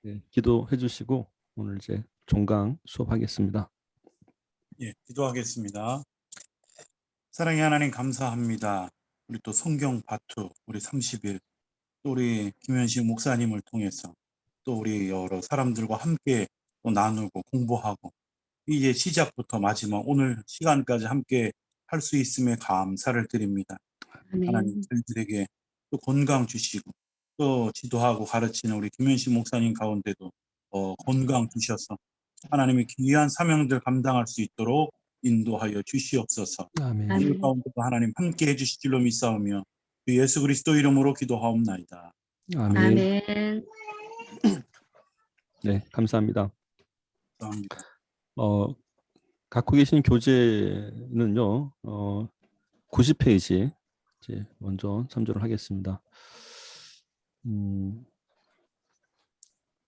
네, 기도해 주시고 오늘 이제 종강 수업하겠습니다. 예, 기도하겠습니다. 사랑의 하나님 감사합니다. 우리 또 성경 바투 우리 30일 또 우리 김현식 목사님을 통해서 또 우리 여러 사람들과 함께 또 나누고 공부하고 이제 시작부터 마지막 오늘 시간까지 함께 할 수 있음에 감사를 드립니다. 하나님 아멘. 저희들에게 또 건강 주시고 또 지도하고 가르치는 우리 김현식 목사님 가운데도 건강 주셔서 하나님의 귀한 사명들 감당할 수 있도록 인도하여 주시옵소서. 아멘. 오늘 아멘. 가운데도 하나님 함께 해주실 줄로 믿사오며 주 예수 그리스도 이름으로 기도하옵나이다. 아멘. 아멘. 네, 감사합니다. 감사합니다. 갖고 계신 교재는요, 90페이지 이제 먼저 참조를 하겠습니다.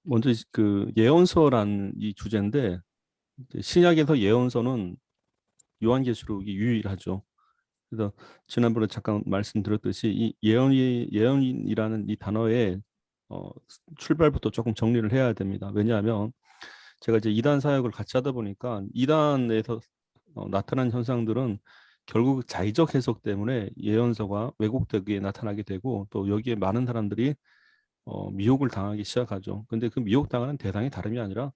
먼저 그 예언서란 이 주제인데 신약에서 예언서는 요한계시록이 유일하죠. 그래서 지난번에 잠깐 말씀드렸듯이 이 예언이라는 이 단어의 출발부터 조금 정리를 해야 됩니다. 왜냐하면 제가 이제 이단 사역을 같이 하다 보니까 이단에서 나타난 현상들은 결국 자의적 해석 때문에 예언서가 왜곡되게 나타나게 되고 또 여기에 많은 사람들이 미혹을 당하기 시작하죠. 근데 그 미혹당하는 대상이 다름이 아니라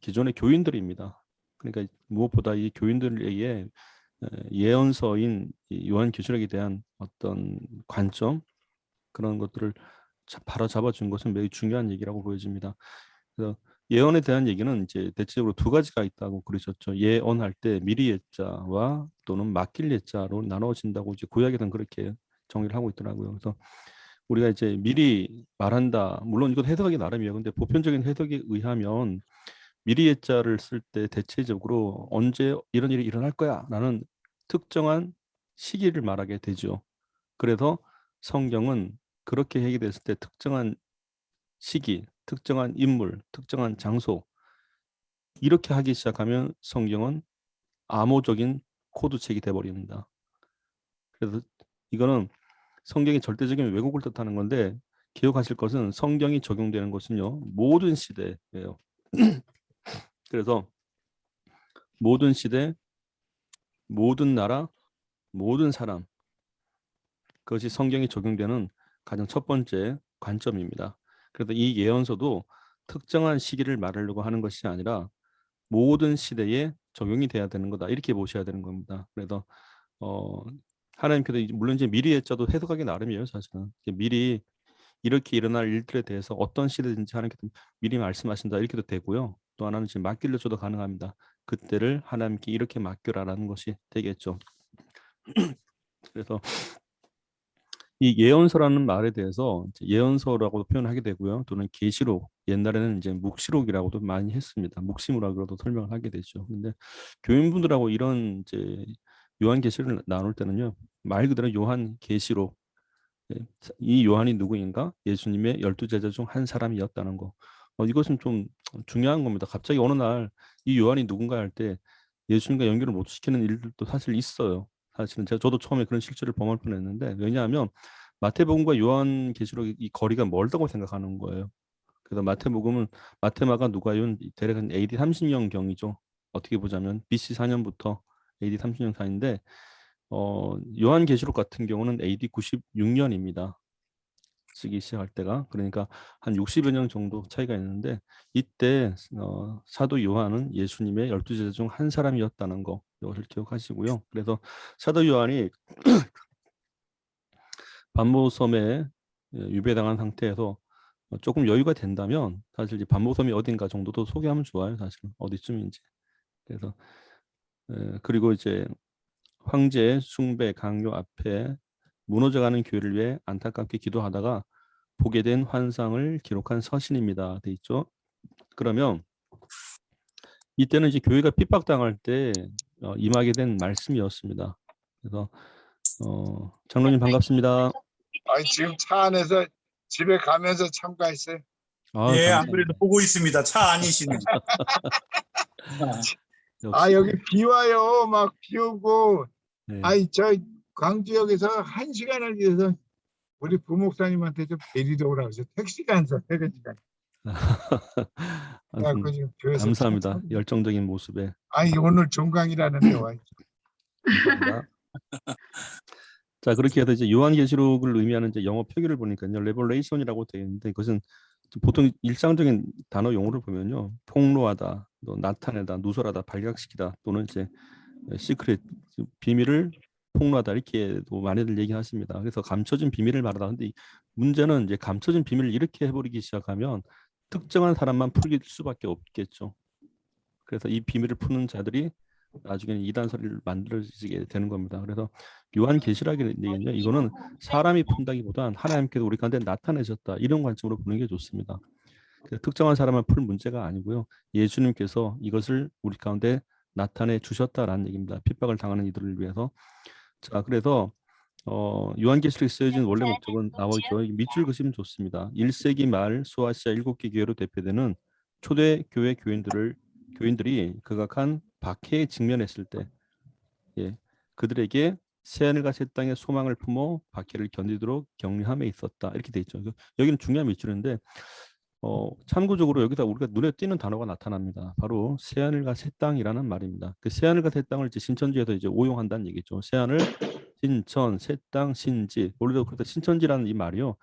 기존의 교인들입니다. 그러니까 무엇보다 이 교인들에게 예언서인 요한계시록에 대한 어떤 관점 그런 것들을 바로 잡아준 것은 매우 중요한 얘기라고 보여집니다. 그래서 예언에 대한 얘기는 이제 대체적으로 두 가지가 있다고 그러셨죠. 예언할 때 미리 예자와 또는 맡길 예자로 나눠진다고 이제 구약에는 그렇게 정의를 하고 있더라고요. 그래서 우리가 이제 미리 말한다. 물론 이건 해석하기 나름이에요. 근데 보편적인 해석에 의하면 미리 예자를 쓸 때 대체적으로 언제 이런 일이 일어날 거야라는 특정한 시기를 말하게 되죠. 그래서 성경은 그렇게 얘기됐을 때 특정한 시기, 특정한 인물, 특정한 장소 이렇게 하기 시작하면 성경은 암호적인 코드책이 돼버립니다. 그래서 이거는 성경의 절대적인 왜곡을 뜻하는 건데 기억하실 것은 성경이 적용되는 것은요 모든 시대예요. 그래서 모든 시대, 모든 나라, 모든 사람 그것이 성경이 적용되는 가장 첫 번째 관점입니다. 그래서 이 예언서도 특정한 시기를 말하려고 하는 것이 아니라 모든 시대에 적용이 돼야 되는 거다. 이렇게 보셔야 되는 겁니다. 그래서 하나님께서 물론 이제 미리 예자도 해석하기 나름이에요. 사실은 미리 이렇게 일어날 일들에 대해서 어떤 시대든지 하나님께서 미리 말씀하신다 이렇게도 되고요. 또 하나는 지금 맡길려줘도 가능합니다. 그때를 하나님께 이렇게 맡겨라라는 것이 되겠죠. 그래서 이 예언서라는 말에 대해서 예언서라고도 표현하게 되고요. 또는 계시록, 옛날에는 이제 묵시록이라고도 많이 했습니다. 묵시무라고도 설명을 하게 되죠. 근데 교인분들하고 이런 이제 요한계시록을 나눌 때는요. 말 그대로 요한계시록. 이 요한이 누구인가? 예수님의 12제자 중 한 사람이었다는 거. 이것은 좀 중요한 겁니다. 갑자기 어느 날 이 요한이 누군가 할 때 예수님과 연결을 못 시키는 일들도 사실 있어요. 사실은 저도 처음에 그런 실수를 범할 뻔했는데 왜냐하면 마태복음과 요한계시록이 이 거리가 멀다고 생각하는 거예요. 그래서 마태복음은 마테마가 누가요? 대략 한 AD 30년경이죠. 어떻게 보자면 BC 4년부터 AD 30년 사이인데 요한계시록 같은 경우는 AD 96년입니다. 쓰기 시작할 때가 그러니까 한 60여 년 정도 차이가 있는데 이때 사도 요한은 예수님의 12제자 중 한 사람이었다는 거 이것을 기억하시고요. 그래서 사도 요한이 반모섬에 유배당한 상태에서 조금 여유가 된다면 사실 이제 반모섬이 어딘가 정도도 소개하면 좋아요. 사실은 어디쯤인지. 그래서 그리고 이제 황제의 숭배 강요 앞에 무너져가는 교회를 위해 안타깝게 기도하다가 보게 된 환상을 기록한 서신입니다. 돼 있죠. 그러면 이때는 이제 교회가 핍박당할 때 임하게 된 말씀이었습니다. 그래서 장로님 반갑습니다. 지금 차 안에서 집에 가면서 참가했어요. 예, 안 감사합니다. 그래도 보고 있습니다. 차 아니시네. 역시. 여기 비 와요. 막 비 오고. 네. 저 광주역에서 1시간을 위해서 우리 부목사님한테 좀 데리러 오라고 해서 택시가 안 써, 퇴근 시간. 아무튼 그래갖고 지금 교회에서 감사합니다. 참 열정적인 모습에 아니 오늘 종강이라는데 와. 감사합니다. 자, 그렇게 해서 이제 요한계시록을 의미하는 이제 영어 표기를 보니까요, 레버레이션이라고 되어 있는데 그것은 보통 일상적인 단어 용어를 보면요, 폭로하다, 또 나타내다, 누설하다, 발각시키다, 또는 이제 시크릿, 비밀을 폭로하다 이렇게도 많이들 얘기하십니다. 그래서 감춰진 비밀을 말하다. 근데 문제는 이제 감춰진 비밀을 이렇게 해버리기 시작하면 특정한 사람만 풀릴 수밖에 없겠죠. 그래서 이 비밀을 푸는 자들이 나중에는 이단설을 만들어지게 되는 겁니다. 그래서 요한계시록이라는 얘기는요, 이거는 사람이 푼다기보단 하나님께서 우리 가운데 나타내셨다 이런 관점으로 보는 게 좋습니다. 특정한 사람만 풀 문제가 아니고요, 예수님께서 이것을 우리 가운데 나타내 주셨다라는 얘기입니다. 핍박을 당하는 이들을 위해서. 자, 그래서 요한계시록에 쓰여진 원래 목적은 나와 있죠. 밑줄 그시면 좋습니다. 1세기 말 소아시아 7개 교회로 대표되는 초대 교회 교인들이 극악한 박해에 직면했을 때, 예, 그들에게 새하늘과 새 땅의 소망을 품어 박해를 견디도록 격려함에 있었다. 이렇게 돼 있죠. 여기는 중요한 밑줄인데 참고적으로 여기다 우리가 눈에 띄는 단어가 나타납니다. 바로 새하늘과 새 땅이라는 말입니다. 그 새하늘과 새 땅을 이제 신천지에서 이제 오용한다는 얘기죠. 새하늘, 신천, 새 땅, 신지. 원래도 그래서 신천지라는 이 말이요,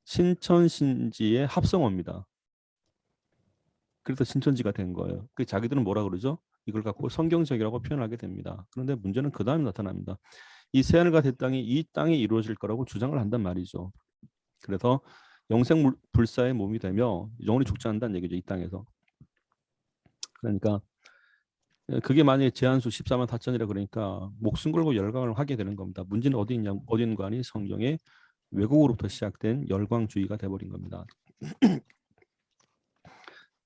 신천신지의 합성어입니다. 그래서 신천지가 된 거예요. 그 자기들은 뭐라 그러죠? 이걸 갖고 성경적이라고 표현하게 됩니다. 그런데 문제는 그 다음에 나타납니다. 이 새하늘과 새 땅이 이 땅에 이루어질 거라고 주장을 한단 말이죠. 그래서 영생 불사의 몸이 되며 영원히 죽지 않는다는 얘기죠. 이 땅에서. 그러니까 그게 만약에 제한수 14만 4천이라 그러니까 목숨 걸고 열광을 하게 되는 겁니다. 문제는 어디 있냐, 어디 있는 거 아니, 성경의 왜곡으로부터 시작된 열광주의가 돼버린 겁니다.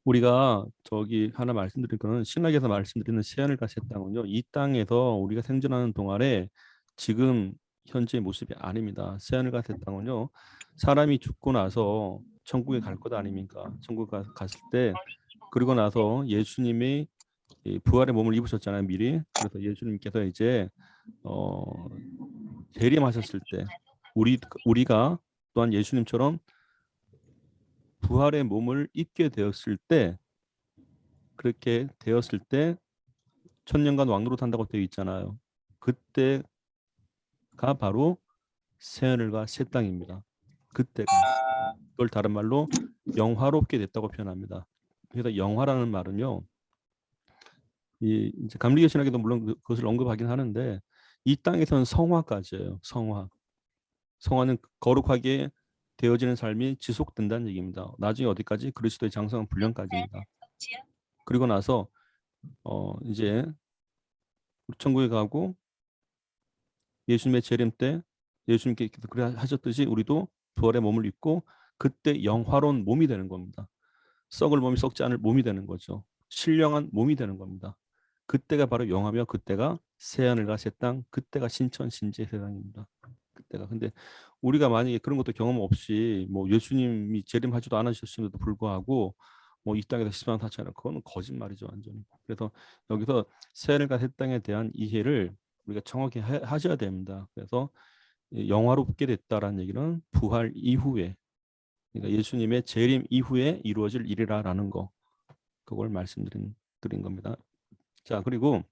우리가 저기 하나 말씀드릴 거는 신학에서 말씀드리는 새하늘과 새 땅은요, 이 땅에서 우리가 생존하는 동안에 지금 현재의 모습이 아닙니다. 새하늘과 새 땅은요, 사람이 죽고 나서 천국에 갈 것 아닙니까? 천국 갔을 때, 그리고 나서 예수님이 부활의 몸을 입으셨잖아요, 미리. 그래서 예수님께서 이제 재림하셨을 때 우리가 또한 예수님처럼 부활의 몸을 입게 되었을 때, 그렇게 되었을 때 천년간 왕노릇 한다고 되어 있잖아요. 그때가 바로 새하늘과 새 땅입니다. 그때가, 그걸 다른 말로 영화롭게 됐다고 표현합니다. 그래서 영화라는 말은요, 이제 감리교 신학에도 물론 그것을 언급하긴 하는데, 이 땅에서는 성화까지예요. 성화는 거룩하게 되어지는 삶이 지속된다는 얘기입니다. 나중에 어디까지? 그리스도의 장성한 분량까지입니다. 그리고 나서 이제 천국에 가고 예수님의 재림 때 예수님께서 그래 하셨듯이 우리도 부활의 몸을 입고 그때 영화로운 몸이 되는 겁니다. 썩을 몸이 썩지 않을 몸이 되는 거죠. 신령한 몸이 되는 겁니다. 그때가 바로 영화며 그때가 새하늘과 새 땅, 그때가 신천 신지의 세상입니다. 그때가. 근데 우리가 만약에 그런 것도 경험 없이 뭐 예수님이 재림하지도 않으셨음에도 불구하고 뭐 이 땅에서 시방 타지 않을, 그거는 거짓말이죠, 완전히. 그래서 여기서 새하늘과 새 땅에 대한 이해를 우리가 정확히 하셔야 됩니다. 그래서 영화롭게 됐다라는 얘기는 부활 이후에, 그러니까 예수님의 재림 이후에 이루어질 일이라는 거, 그걸 말씀드린 겁니다. 자, 그리고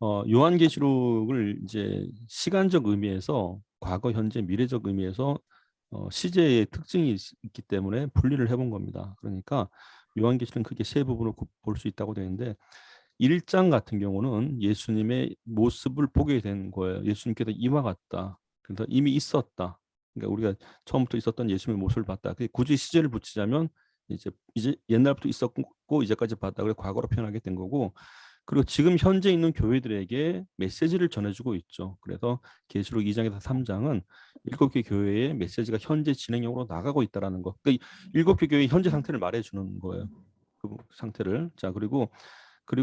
요한계시록을 이제 시간적 의미에서 과거, 현재, 미래적 의미에서 시제의 특징이 있기 때문에 분리를 해본 겁니다. 그러니까 요한계시록은 크게 세 부분으로 볼 수 있다고 되는데, 1장 같은 경우는 예수님의 모습을 보게 된 거예요. 예수님께서 이와 같다. 그래서 이미 있었다. 그러니까 우리가 처음부터 있었던 예수님의 모습을 봤다. 굳이 시제를 붙이자면 이제 옛날부터 있었고 이제까지 봤다. 그래서 과거로 표현하게 된 거고, 그리고 지금 현재 있는 교회들에게 메시지를 전해주고 있죠. 그래서 계시록 2장에서 3장은 7개 교회의 메시지가 현재 진행형으로 나가고 있다라는 거. 그러니까 7개 교회의 현재 상태를 말해주는 거예요. 그 상태를. 자, 그리고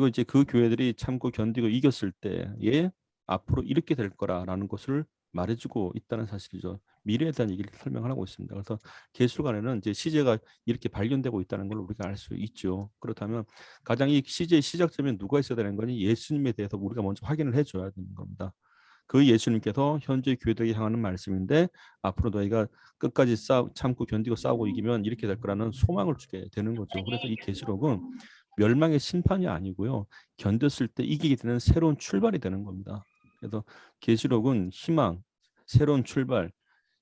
이제 그 교회들이 참고 견디고 이겼을 때에 앞으로 이렇게 될 거라라는 것을 말해주고 있다는 사실이죠. 미래에 대한 얘기를 설명을 하고 있습니다. 그래서 계시록 안에는 이제 시제가 이렇게 발견되고 있다는 걸 우리가 알 수 있죠. 그렇다면 가장 이 시제의 시작점에 누가 있어야 되는 거니? 예수님에 대해서 우리가 먼저 확인을 해줘야 되는 겁니다. 그 예수님께서 현재 교회들에게 향하는 말씀인데 앞으로 너희가 끝까지 참고 견디고 싸우고 이기면 이렇게 될 거라는 소망을 주게 되는 거죠. 그래서 이 계시록은 멸망의 심판이 아니고요. 견뎠을 때 이기게 되는 새로운 출발이 되는 겁니다. 그래서 계시록은 희망, 새로운 출발,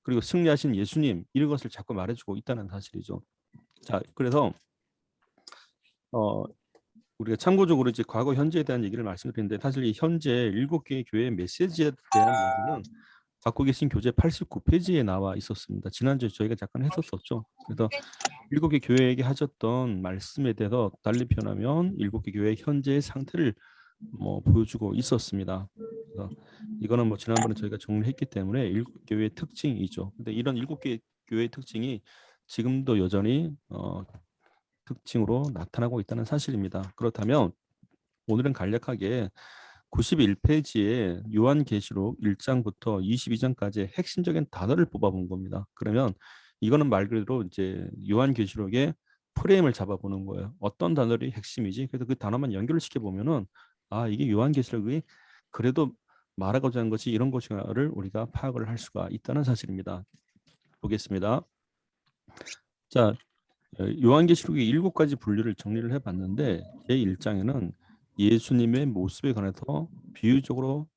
그리고 승리하신 예수님 이런 것을 자꾸 말해주고 있다는 사실이죠. 자, 그래서 우리가 참고적으로 이제 과거 현재에 대한 얘기를 말씀드리는데 사실 이 현재 7개의 교회의 메시지에 대한 얘기는 갖고 계신 교재 89페이지에 나와 있었습니다. 지난주에 저희가 잠깐 했었었죠. 그래서 7개 교회에게 하셨던 말씀에 대해서 달리 표현하면 7개 교회의 현재의 상태를 보여주고 있었습니다. 그래서 이거는 지난번에 저희가 정리했기 때문에 7교회의 특징이죠. 근데 이런 7개 교회의 특징이 지금도 여전히 특징으로 나타나고 있다는 사실입니다. 그렇다면 오늘은 간략하게 91페이지에 요한계시록 1장부터 22장까지의 핵심적인 단어를 뽑아본 겁니다. 그러면 이거는 말 그대로 이제 요한계시록의 프레임을 잡아보는 거예요. 어떤 단어들이 핵심이지? 그래서 그 단어만 연결을 시켜보면은 이게 요한계시록이 그래도 말하고자 하는 것이 이런 것인가를 우리가 파악을 할 수가 있다는 사실입니다. 보겠습니다. 자, 요한계시록의 7가지 분류를 정리를 해봤는데 제1장에는 예수님의 모습에 관해서 비유적으로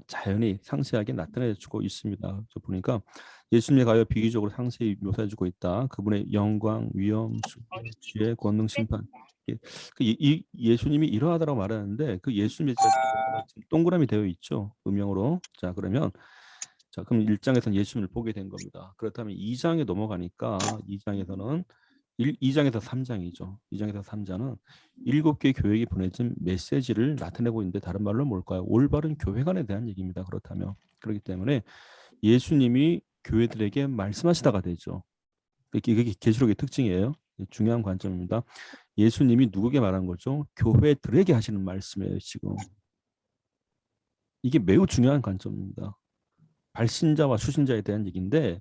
자연히 상세하게 나타내주고 있습니다. 저 보니까 예수님에 관하여 비유적으로 상세히 묘사해주고 있다. 그분의 영광, 위엄, 지혜, 권능, 심판. 이 예수님이 이러하다라고 말하는데 그 예수님이 동그라미 되어 있죠. 음영으로. 자, 그러면 그럼 1장에서는 예수님을 보게 된 겁니다. 그렇다면 2장에 넘어가니까 2장에서는 2장에서 3장이죠. 2장에서 3장은 7개 교회에게 보내진 메시지를 나타내고 있는데 다른 말로 뭘까요? 올바른 교회관에 대한 얘기입니다. 그렇다면 그렇기 때문에 예수님이 교회들에게 말씀하시다가 되죠. 그게 계시록의 특징이에요. 중요한 관점입니다. 예수님이 누구에게 말한 거죠? 교회들에게 하시는 말씀이에요. 지금 이게 매우 중요한 관점입니다. 발신자와 수신자에 대한 얘기인데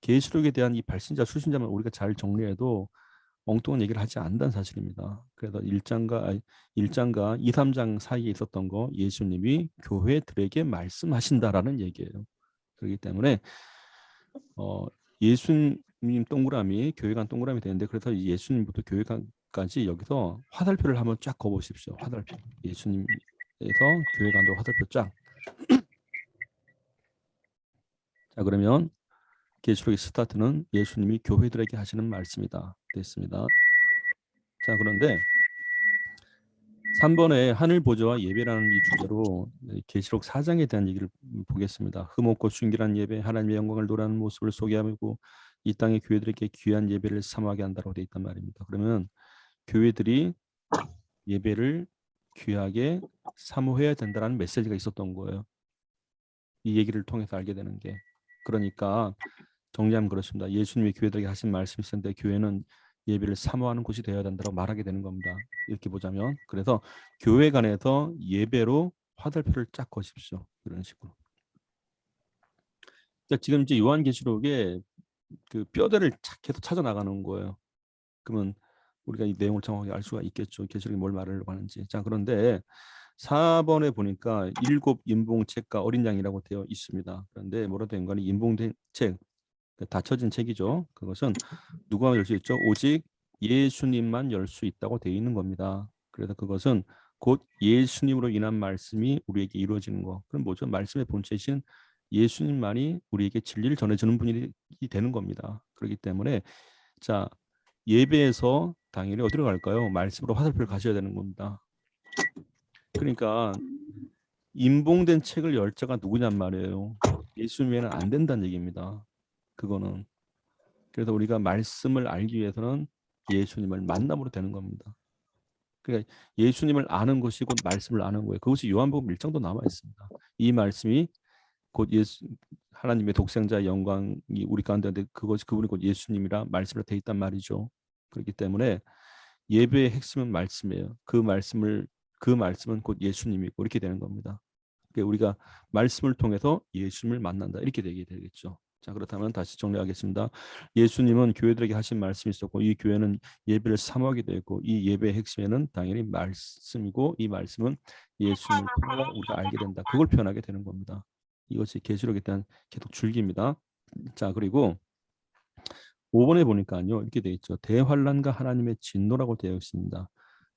계시록에 대한 이 발신자 수신자만 우리가 잘 정리해도 엉뚱한 얘기를 하지 않는다는 사실입니다. 그래서 1장과 2, 3장 사이에 있었던 거 예수님이 교회들에게 말씀하신다라는 얘기예요. 그렇기 때문에 예수님 동그라미, 교회관 동그라미 되는데 그래서 예수님부터 교회관까지 여기서 화살표를 한번 쫙 그어보십시오. 화살표. 예수님에서 교회관도 화살표 쫙. 자, 그러면 계시록의 스타트는 예수님이 교회들에게 하시는 말씀이다. 됐습니다. 자, 그런데 3번에 하늘 보좌와 예배라는 이 주제로 계시록 4장에 대한 얘기를 보겠습니다. 흠없고 순결한 예배, 하나님의 영광을 노래하는 모습을 소개하고 이 땅의 교회들에게 귀한 예배를 사모하게 한다고 되어 있단 말입니다. 그러면 교회들이 예배를 귀하게 사모해야 된다는 메시지가 있었던 거예요. 이 얘기를 통해서 알게 되는 게. 그러니까 정리하면 그렇습니다. 예수님이 교회들에게 하신 말씀이 있었는데 교회는 예배를 사모하는 곳이 되어야 된다고 말하게 되는 겁니다. 이렇게 보자면 그래서 교회 간에서 예배로 화살표를 쫙 거십시오. 이런 식으로. 그러니까 지금 이제 요한계시록에 그 뼈대를 계속 찾아 나가는 거예요. 그러면 우리가 이 내용을 정확하게 알 수가 있겠죠. 계시록이 뭘 말하려고 하는지. 자, 그런데 4번에 보니까 7 인봉책과 어린 양이라고 되어 있습니다. 그런데 뭐라도 연관이 인봉된 책, 닫혀진 책이죠. 그것은 누가 열 수 있죠? 오직 예수님만 열 수 있다고 되어 있는 겁니다. 그래서 그것은 곧 예수님으로 인한 말씀이 우리에게 이루어지는 거. 그럼 뭐죠? 말씀의 본체이신 예수님만이 우리에게 진리를 전해주는 분이 되는 겁니다. 그렇기 때문에 자, 예배에서 당연히 어디로 갈까요? 말씀으로 화살표를 가셔야 되는 겁니다. 그러니까 인봉된 책을 열 자가 누구냔 말이에요. 예수님 외에는 안 된다는 얘기입니다. 그거는. 그래서 우리가 말씀을 알기 위해서는 예수님을 만남으로 되는 겁니다. 그러니까 예수님을 아는 것이 곧 말씀을 아는 거예요. 그것이 요한복음 1장도 남아 있습니다. 이 말씀이 곧 하나님의 독생자 영광이 우리 가운데 그분이 곧 예수님이라 말씀으로 되어 있단 말이죠. 그렇기 때문에 예배의 핵심은 말씀이에요. 그 말씀은 곧 예수님이고 이렇게 되는 겁니다. 그러니까 우리가 말씀을 통해서 예수님을 만난다 이렇게 되게 되겠죠. 자, 그렇다면 다시 정리하겠습니다. 예수님은 교회들에게 하신 말씀이 있었고 이 교회는 예배를 사모하게 되었고 이 예배의 핵심에는 당연히 말씀이고 이 말씀은 예수님을 통해 우리가 알게 된다. 그걸 표현하게 되는 겁니다. 이것이 계시록에 대한 계속 줄기입니다. 자, 그리고 5번에 보니까요. 이렇게 되어 있죠. 대환란과 하나님의 진노라고 되어 있습니다.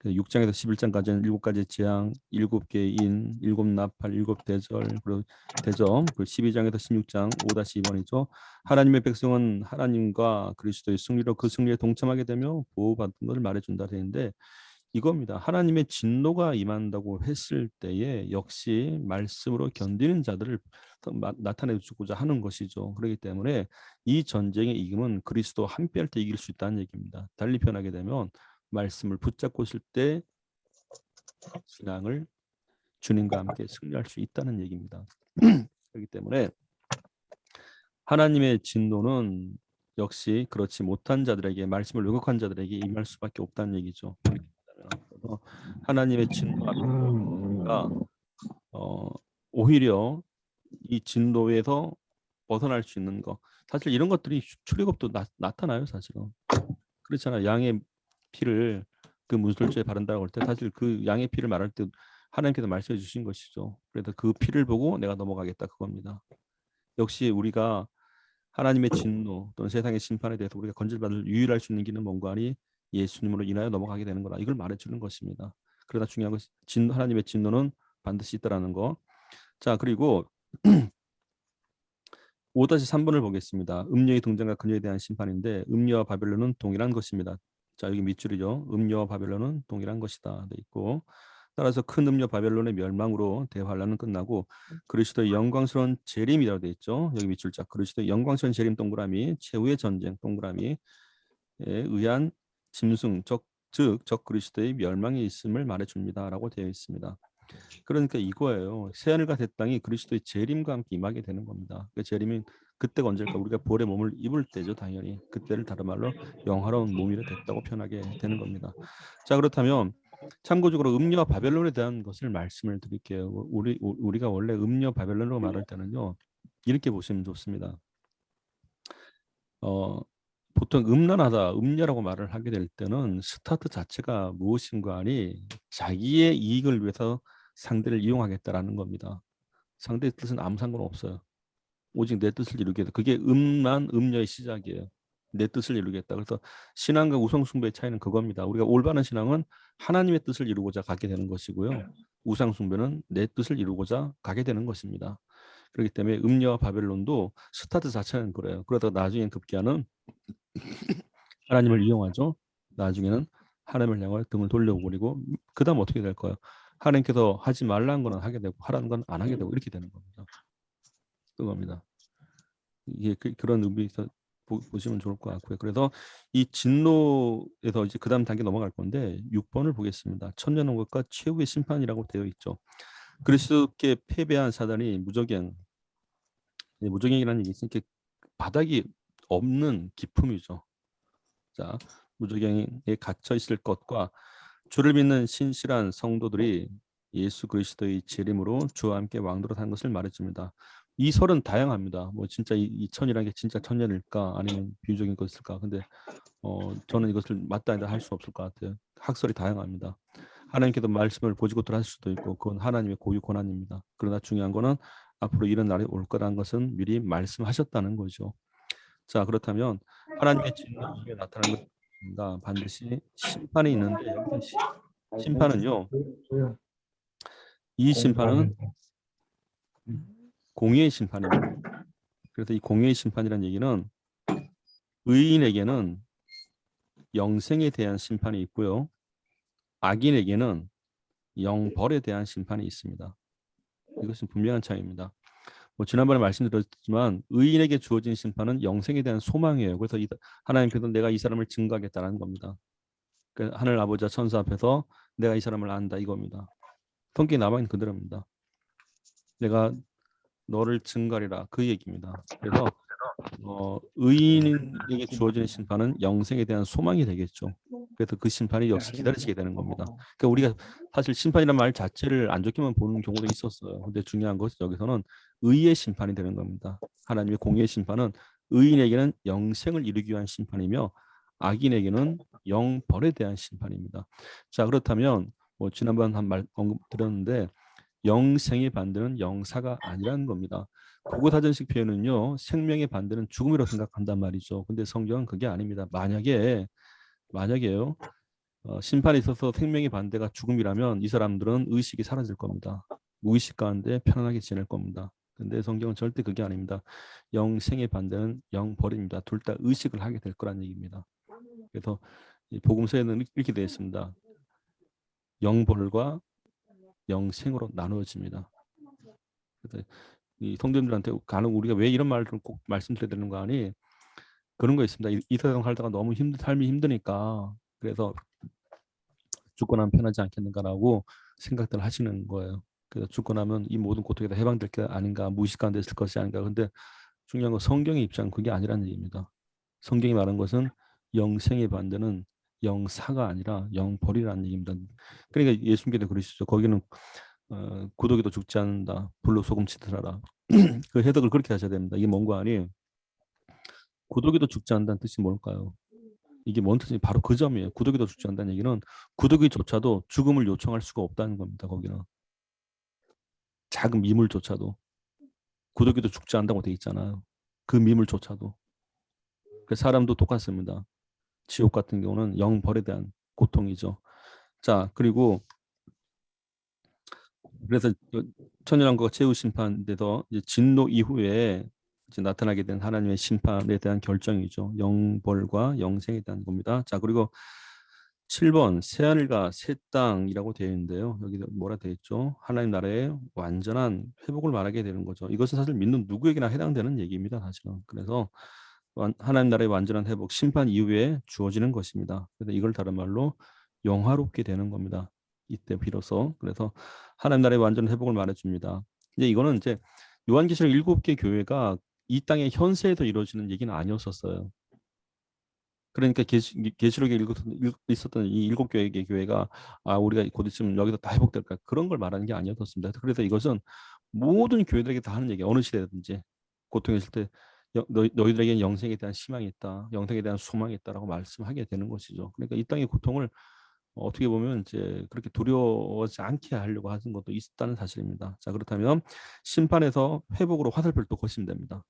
6장에서 11장까지는 7가지 재앙, 7개의 인, 7나팔, 7대절, 그리고 대점, 그리고 12장에서 16장 5-2번이죠. 하나님의 백성은 하나님과 그리스도의 승리로 그 승리에 동참하게 되며 보호받는 것을 말해준다 되는데 이겁니다. 하나님의 진노가 임한다고 했을 때에 역시 말씀으로 견디는 자들을 나타내 주고자 하는 것이죠. 그렇기 때문에 이 전쟁의 이김은 그리스도와 함께할 때 이길 수 있다는 얘기입니다. 달리 표현하게 되면 말씀을 붙잡고 있을 때 신앙을 주님과 함께 승리할 수 있다는 얘기입니다. 그렇기 때문에 하나님의 진노는 역시 그렇지 못한 자들에게 말씀을 왜곡한 자들에게 임할 수밖에 없다는 얘기죠. 그래서 하나님의 진노가 오히려 이 진노에서 벗어날 수 있는 거 사실 이런 것들이 출애굽도 나타나요. 사실은 그렇잖아요. 양의 피를 그 문설주에 바른다고 할 때 사실 그 양의 피를 말할 때 하나님께서 말씀해 주신 것이죠. 그래서 그 피를 보고 내가 넘어가겠다 그겁니다. 역시 우리가 하나님의 진노 또는 세상의 심판에 대해서 우리가 건질받을 유일할 수 있는 길은 뭔가 하니 예수님으로 인하여 넘어가게 되는 거다. 이걸 말해주는 것입니다. 그러나 중요한 것은 하나님의 진노는 반드시 있다라는 거. 자, 그리고 5-3번을 보겠습니다. 음녀의 등장과 그녀에 대한 심판인데 음녀와 바벨론은 동일한 것입니다. 자, 여기 밑줄이죠. 음녀와 바벨론은 동일한 것이다. 돼 있고 따라서 큰 음녀 바벨론의 멸망으로 대환란은 끝나고 그리스도의 영광스러운 재림이라고 돼 있죠. 여기 밑줄자 그리스도의 영광스러운 재림 동그라미 최후의 전쟁 동그라미에 의한 짐승 적 그리스도의 멸망이 있음을 말해줍니다라고 되어 있습니다. 그러니까 이거예요. 새하늘과 새 땅이 그리스도의 재림과 함께 임하게 되는 겁니다. 그 재림이 그때가 언제일까? 우리가 볼의 몸을 입을 때죠, 당연히. 그때를 다른 말로 영화로운 몸이 됐다고 표현하게 되는 겁니다. 자, 그렇다면 참고적으로 음녀와 바벨론에 대한 것을 말씀을 드릴게요. 우리가 원래 음녀 바벨론으로 말할 때는요, 이렇게 보시면 좋습니다. 보통 음란하다, 음녀라고 말을 하게 될 때는 스타트 자체가 무엇인가 하니 자기의 이익을 위해서 상대를 이용하겠다라는 겁니다. 상대의 뜻은 아무 상관없어요. 오직 내 뜻을 이루겠다. 그게 음녀의 시작이에요. 내 뜻을 이루겠다. 그래서 신앙과 우상숭배의 차이는 그겁니다. 우리가 올바른 신앙은 하나님의 뜻을 이루고자 가게 되는 것이고요. 우상숭배는 내 뜻을 이루고자 가게 되는 것입니다. 그렇기 때문에 음녀와 바벨론도 스타트 자체는 그래요. 그러다가 나중엔 급기야는 하나님을 이용하죠. 나중에는 하나님을 향해 등을 돌려버리고 그 다음 어떻게 될까요? 하나님께서 하지 말라는 건 하게 되고 하라는 건 안 하게 되고 이렇게 되는 겁니다. 그겁니다. 이게 그런 의미에서 보시면 좋을 것 같고요. 그래서 이 진노에서 이제 그 다음 단계 넘어갈 건데 6번을 보겠습니다. 천년왕국과 최후의 심판이라고 되어 있죠. 그리스도께 패배한 사단이 무적행이라는 얘기 있으니까 바닥이 없는 기품이죠. 자, 무적행에 갇혀 있을 것과 주를 믿는 신실한 성도들이 예수 그리스도의 재림으로 주와 함께 왕노릇 한 것을 말해줍니다. 이 설은 다양합니다. 뭐 진짜 이 천이라는 게 진짜 천년일까 아니면 비유적인 것일까? 근데 저는 이것을 맞다 아니다 할 수 없을 것 같아요. 학설이 다양합니다. 하나님께서 말씀을 보지못할 할 수도 있고 그건 하나님의 고유 권한입니다. 그러나 중요한 거는 앞으로 이런 날이 올 거라는 것은 미리 말씀하셨다는 거죠. 자, 그렇다면 하나님의 진노 중에 나타나는 것입니다. 반드시 심판이 있는데 여기서 심판은요. 이 심판은 공의의 심판입니다. 그래서 이 공의의 심판이라는 얘기는 의인에게는 영생에 대한 심판이 있고요. 악인에게는 영벌에 대한 심판이 있습니다. 이것은 분명한 차이입니다. 지난번에 말씀드렸지만 의인에게 주어진 심판은 영생에 대한 소망이에요. 그래서 하나님께서 내가 이 사람을 증거하겠다는 겁니다. 그러니까 하늘 아버지와 천사 앞에서 내가 이 사람을 안다 이겁니다. 성경에 남아있는 그대로입니다. 내가 너를 증거하리라 그 얘기입니다. 그래서 의인에게 주어지는 심판은 영생에 대한 소망이 되겠죠. 그래서 그 심판이 네, 역시 알겠습니다. 기다리시게 되는 겁니다. 그러니까 우리가 사실 심판이라는 말 자체를 안 좋게만 보는 경우도 있었어요. 근데 중요한 것은 여기서는 의의 심판이 되는 겁니다. 하나님의 공의의 심판은 의인에게는 영생을 이루기 위한 심판이며 악인에게는 영벌에 대한 심판입니다. 자, 그렇다면 뭐 지난번 한 말 언급 드렸는데 영생의 반대는 영사가 아니라는 겁니다. 고고사전식 표현은요, 생명의 반대는 죽음이라고 생각한단 말이죠. 근데 성경은 그게 아닙니다. 만약에요, 심판에 있어서 생명의 반대가 죽음이라면 이 사람들은 의식이 사라질 겁니다. 무의식 가운데 편안하게 지낼 겁니다. 근데 성경은 절대 그게 아닙니다. 영생의 반대는 영벌입니다. 둘 다 의식을 하게 될 거란 얘기입니다. 그래서 이 복음서에는 이렇게 되어 있습니다. 영벌과 영생으로 나누어집니다. 그래서 이 성도님들한테 간혹 우리가 왜 이런 말을 꼭 말씀드려야 되는 거 아니? 그런 거 있습니다. 이 세상 살다가 너무 삶이 힘드니까 그래서 죽고 나면 편하지 않겠는가라고 생각들 하시는 거예요. 그래서 죽고 나면 이 모든 고통에 다 해방될 게 아닌가, 무의식가운데 있을 것이 아닌가. 근데 중요한 건 성경의 입장은 그게 아니라는 얘기입니다. 성경이 말한 것은 영생의 반대는 영사가 아니라 영벌이라는 얘기입니다. 그러니까 예수님께도 그러시죠. 거기는 구더기도 죽지 않는다. 불로 소금 치듯하라. 그 해석을 그렇게 하셔야 됩니다. 이게 뭔가 아니 구더기도 죽지 않는다는 뜻이 뭘까요? 이게 뭔 뜻이 바로 그 점이에요. 구더기도 죽지 않는다는 얘기는 구더기조차도 죽음을 요청할 수가 없다는 겁니다. 거기는 작은 미물조차도 구더기도 죽지 않는다고 돼 있잖아요. 그 미물조차도 그 사람도 똑같습니다. 지옥 같은 경우는 영벌에 대한 고통이죠. 자, 그리고 그래서 천연왕국과 최후 심판에서 진노 이후에 이제 나타나게 된 하나님의 심판에 대한 결정이죠. 영벌과 영생에 대한 겁니다. 자, 그리고 7번 새하늘과 새 땅이라고 되어 있는데요. 여기 뭐라 되어 있죠? 하나님 나라의 완전한 회복을 말하게 되는 거죠. 이것은 사실 믿는 누구에게나 해당되는 얘기입니다. 사실은. 그래서 하나님 나라의 완전한 회복, 심판 이후에 주어지는 것입니다. 그래서 이걸 다른 말로 영화롭게 되는 겁니다. 이때 비로소. 그래서 하나님 나라의 완전 회복을 말해줍니다. 이제 이거는 이제 요한계시록 7개 교회가 이 땅의 현세에서 이루어지는 얘기는 아니었었어요. 그러니까 계시록에 있었던 이 7개의 교회가 우리가 곧 있으면 여기서 다 회복될까 그런 걸 말하는 게 아니었습니다. 그래서 이것은 모든 교회들에게 다 하는 얘기 어느 시대든지 고통이 있을 때 너희들에게는 영생에 대한 희망이 있다. 영생에 대한 소망이 있다라고 말씀하게 되는 것이죠. 그러니까 이 땅의 고통을 어떻게 보면 이제 그렇게 두려워하지 않게 하려고 하는 것도 있다는 사실입니다. 자, 그렇다면 심판에서 회복으로 화살표를 또 거시면 됩니다.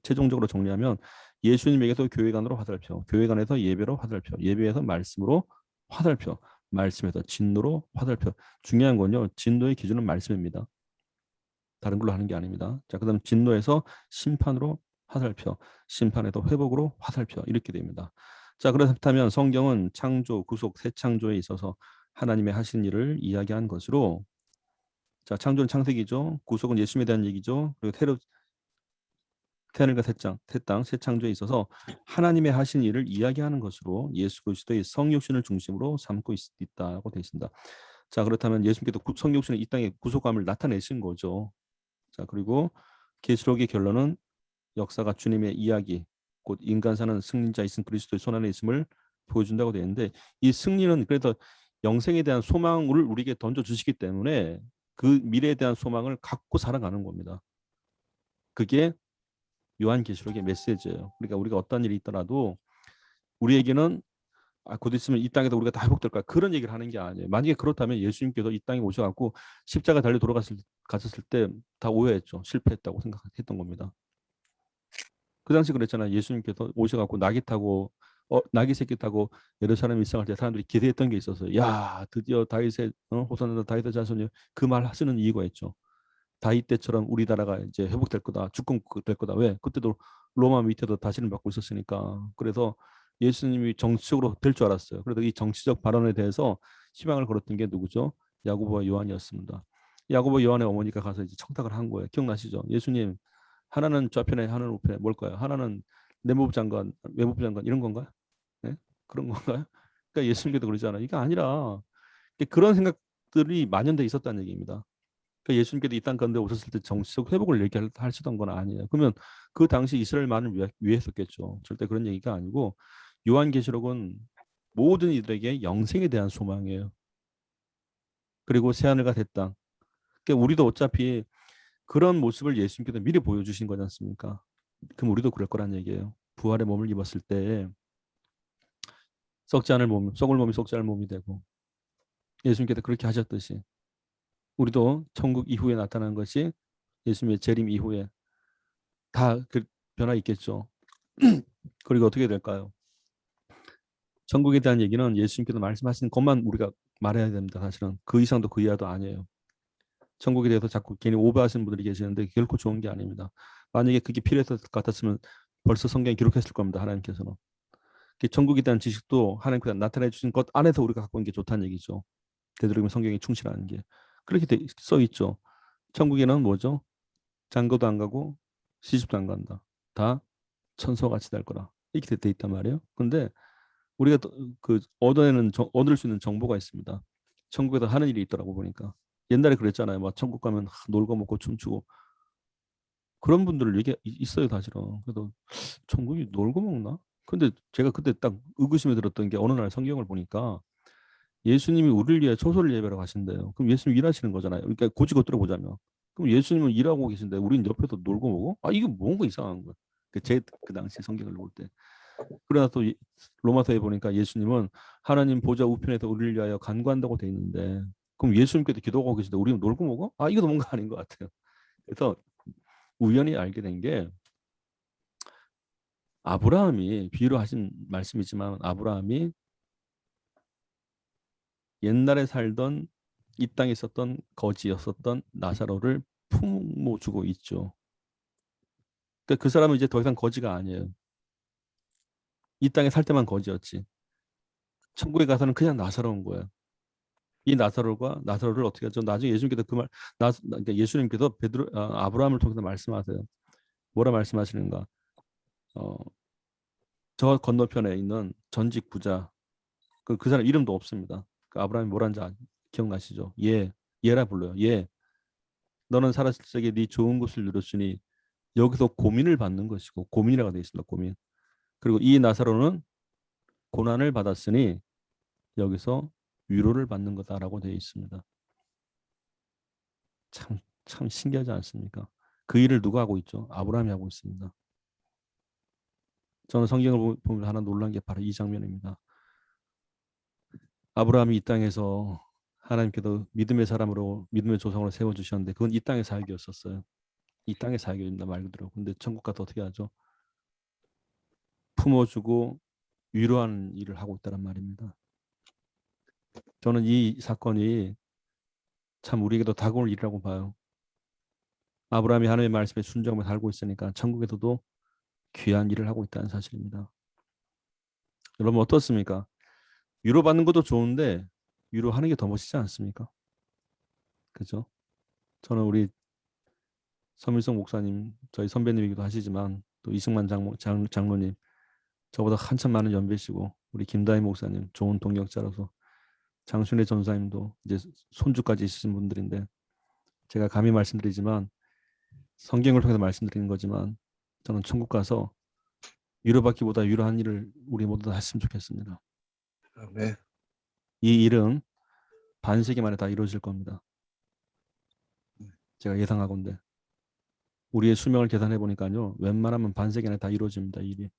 최종적으로 정리하면 예수님에게서 교회 간으로 화살표, 교회 간에서 예배로 화살표, 예배에서 말씀으로 화살표, 말씀에서 진노로 화살표. 중요한 건요. 진노의 기준은 말씀입니다. 다른 걸로 하는 게 아닙니다. 자, 그다음 진노에서 심판으로 화살표, 심판에서 회복으로 화살표 이렇게 됩니다. 자, 그렇다면 성경은 창조, 구속, 새 창조에 있어서 하나님의 하신 일을 이야기한 것으로 자, 창조는 창세기죠. 구속은 예수님에 대한 얘기죠. 그리고 태하늘과 새 땅, 새 창조에 있어서 하나님의 하신 일을 이야기하는 것으로 예수 그리스도의 성육신을 중심으로 삼고 있다고 되어 있습니다. 자, 그렇다면 예수님께서 성육신의 이 땅의 구속감을 나타내신 거죠. 자, 그리고 계시록의 결론은 역사가 주님의 이야기, 곧 인간사는 승리자이신 그리스도의 손안에 있음을 보여준다고 되어 있는데 이 승리는 그래서 영생에 대한 소망을 우리에게 던져주시기 때문에 그 미래에 대한 소망을 갖고 살아가는 겁니다. 그게 요한계시록의 메시지예요. 그러니까 우리가 어떤 일이 있더라도 우리에게는 곧 있으면 이 땅에서 우리가 다 회복될 거야. 그런 얘기를 하는 게 아니에요. 만약에 그렇다면 예수님께서 이 땅에 오셔갖고 십자가 달려 가셨을 때 다 오해했죠. 실패했다고 생각했던 겁니다. 그 당시 그랬잖아요. 예수님께서 오셔갖고 나귀 새끼 타고 예루살렘 입성할 때 사람들이 기대했던 게 있었어요. 야, 드디어 다윗의 호산나 다윗의 자손이 그 말 하시는 이유가 있죠. 다윗 때처럼 우리나라가 이제 회복될 거다, 주권 될 거다. 왜? 그때도 로마 밑에도 다스림을 받고 있었으니까. 그래서 예수님이 정치적으로 될 줄 알았어요. 그래도 이 정치적 발언에 대해서 희망을 걸었던 게 누구죠? 야고보와 요한이었습니다. 야고보 요한의 어머니가 가서 이제 청탁을 한 거예요. 기억나시죠? 예수님, 하나는 좌편에, 하나는 우편에 뭘까요? 하나는 내무부 장관, 외무부 장관 이런 건가요? 네? 그런 건가요? 그러니까 예수님께도 그러잖아요. 이게 아니라 그런 생각들이 만연돼 있었다는 얘기입니다. 그러니까 예수님께서 이 땅 가운데 오셨을 때 정치적 회복을 얘기하시던 건 아니에요. 그러면 그 당시 이스라엘만을 위해 했었겠죠. 절대 그런 얘기가 아니고 요한계시록은 모든 이들에게 영생에 대한 소망이에요. 그리고 새하늘과 새 땅. 그러니까 우리도 어차피 그런 모습을 예수님께서 미리 보여주신 거지 않습니까? 그럼 우리도 그럴 거란 얘기예요. 부활의 몸을 입었을 때 썩지 않을 몸, 썩을 몸이 썩지 않을 몸이 되고 예수님께서 그렇게 하셨듯이 우리도 천국 이후에 나타난 것이 예수님의 재림 이후에 다 그 변화 있겠죠. 그리고 어떻게 될까요? 천국에 대한 얘기는 예수님께서 말씀하신 것만 우리가 말해야 됩니다. 사실은 그 이상도 그 이하도 아니에요. 천국에 대해서 자꾸 괜히 오버하시는 분들이 계시는데 결코 좋은 게 아닙니다. 만약에 그게 필요했을 것 같았으면 벌써 성경에 기록했을 겁니다. 하나님께서는. 천국에 대한 지식도 하나님께서 나타내 주신 것 안에서 우리가 갖고 있는 게 좋다는 얘기죠. 되도록이면 성경에 충실하는 게. 그렇게 써 있죠. 천국에는 뭐죠? 장가도 안 가고 시집도 안 간다. 다 천사와 같이 될 거라. 이렇게 돼 있단 말이에요. 근데 우리가 그 얻을 수 있는 정보가 있습니다. 천국에서 하는 일이 있더라고 보니까. 옛날에 그랬잖아요. 막 천국 가면 놀고 먹고 춤추고 그런 분들 얘기 있어요, 사실은. 그래도 천국이 놀고 먹나? 근데 제가 그때 딱 의구심이 들었던 게 어느 날 성경을 보니까 예수님이 우리를 위해 초소를 예배하러 가신대요. 그럼 예수님 일하시는 거잖아요. 그러니까 고지고 들어보자면. 그럼 예수님은 일하고 계신데 우리는 옆에서 놀고 먹어? 아, 이게 뭔가 이상한 거야. 그 당시 성경을 볼 때. 그러나 또 로마서에 보니까 예수님은 하나님 보좌 우편에서 우리를 위하여 간구한다고 돼 있는데 그럼 예수님께서 기도하고 계신데 우리는 놀고 먹어? 아, 이거 뭔가 아닌 것 같아요. 그래서 우연히 알게 된 게 아브라함이 비유로 하신 말씀이지만 아브라함이 옛날에 살던 이 땅에 있었던 거지였었던 나사로를 품어주고 있죠. 그러니까 그 사람은 이제 더 이상 거지가 아니에요. 이 땅에 살 때만 거지였지. 천국에 가서는 그냥 나사로운 거예요. 이 나사로가 나사로를 어떻게 하죠? 나중에 예수님께서 그러니까 예수님께서 아브라함을 통해서 말씀하세요. 뭐라 말씀하시는가? 어, 저 건너편에 있는 전직 부자 그 사람 이름도 없습니다. 그 아브라함이 뭐라는지 기억나시죠? 얘라 불러요. 얘 너는 살았을 적에 네 좋은 것을 누렸으니 여기서 고민을 받는 것이고 고민이라고 되어 있습니다. 고민. 그리고 이 나사로는 고난을 받았으니 여기서 위로를 받는 거다라고 되어 있습니다. 참 신기하지 않습니까? 그 일을 누가 하고 있죠? 아브라함이 하고 있습니다. 저는 성경을 보면 하나 놀란 게 바로 이 장면입니다. 아브라함이 이 땅에서 하나님께서 믿음의 사람으로 믿음의 조상으로 세워주셨는데 그건 이 땅의 사역이었었어요. 이 땅의 사역입니다. 말 그대로. 근데 천국 가서 어떻게 하죠? 품어주고 위로하는 일을 하고 있다는 말입니다. 저는 이 사건이 참 우리에게도 다가올 일이라고 봐요. 아브라함이 하나님의 말씀에 순종하며 살고 있으니까 천국에서도 귀한 일을 하고 있다는 사실입니다. 여러분 어떻습니까? 위로받는 것도 좋은데 위로하는 게 더 멋있지 않습니까? 그죠? 저는 우리 서밀성 목사님 저희 선배님이기도 하시지만 또 이승만 장로님 저보다 한참 많은 연배시고 우리 김다희 목사님 좋은 동역자로서 장순애 전사님도 이제 손주까지 있으신 분들인데 제가 감히 말씀드리지만 성경을 통해서 말씀드리는 거지만 저는 천국 가서 위로받기보다 위로한 일을 우리 모두 다 했으면 좋겠습니다. 아멘. 이 일은 반세기 만에 다 이루어질 겁니다. 제가 예상하건대 우리의 수명을 계산해 보니까요. 웬만하면 반세기 안에 다 이루어집니다. 이 일이.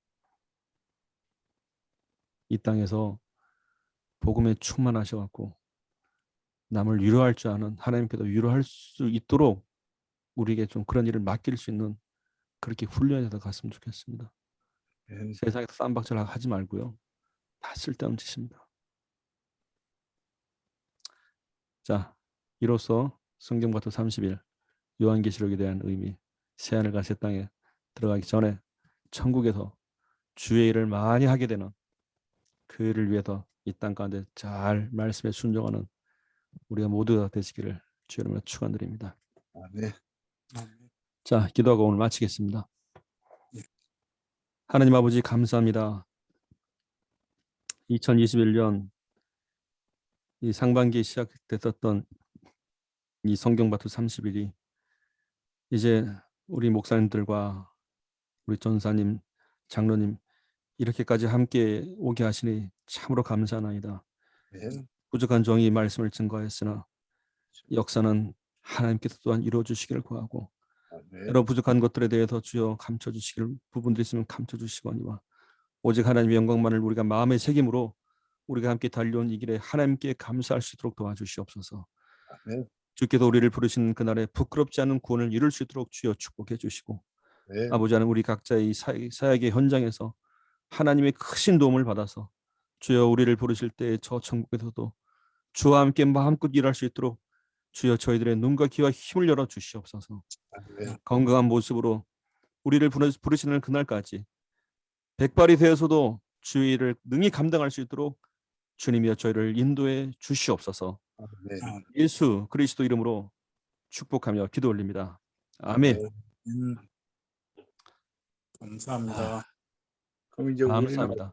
이 땅에서 복음에 충만하셔갖고 남을 위로할 줄 아는 하나님께서 위로할 수 있도록 우리에게 좀 그런 일을 맡길 수 있는 그렇게 훈련해서 갔으면 좋겠습니다. 세상에서 쌈박질 하지 말고요. 다 쓸데없는 짓입니다. 자, 이로써 성경부터 30일 요한계시록에 대한 의미, 새하늘과 새 땅에 들어가기 전에 천국에서 주의 일을 많이 하게 되는 그 일을 위해서 이 땅 가운데 잘 말씀에 순종하는 우리가 모두가 되시기를 주의 이름으로 축원드립니다. 아멘. 자, 기도하고 오늘 마치겠습니다. 하나님 아버지 감사합니다. 2021년 이 상반기에 시작됐었던 이 성경바투 30일이 이제 우리 목사님들과 우리 전사님, 장로님 이렇게까지 함께 오게 하시니 참으로 감사하나이다. 아멘. 부족한 종이 말씀을 증거하였으나 역사는 하나님께서 또한 이루어 주시기를 구하고 아멘. 여러 부족한 것들에 대해서 주여 감춰 주시길 부분들이 있으면 감춰 주시거니와 오직 하나님의 영광만을 우리가 마음의 책임으로 우리가 함께 달려온 이 길에 하나님께 감사할 수 있도록 도와주시옵소서. 아멘. 주께서 우리를 부르시는 그날에 부끄럽지 않은 구원을 이룰 수 있도록 주여 축복해 주시고 네. 아버지 하나님 우리 각자의 사역의 현장에서 하나님의 크신 도움을 받아서 주여 우리를 부르실 때 저 천국에서도 주와 함께 마음껏 일할 수 있도록 주여 저희들의 눈과 귀와 힘을 열어 주시옵소서. 아멘. 건강한 모습으로 우리를 부르시는 그날까지 백발이 되어서도 주의 일을 능히 감당할 수 있도록 주님이여 저희를 인도해 주시옵소서. 아멘. 아, 예수 그리스도 이름으로 축복하며 기도 올립니다. 아멘. 감사합니다. 그럼 이제 우리는 감사합니다.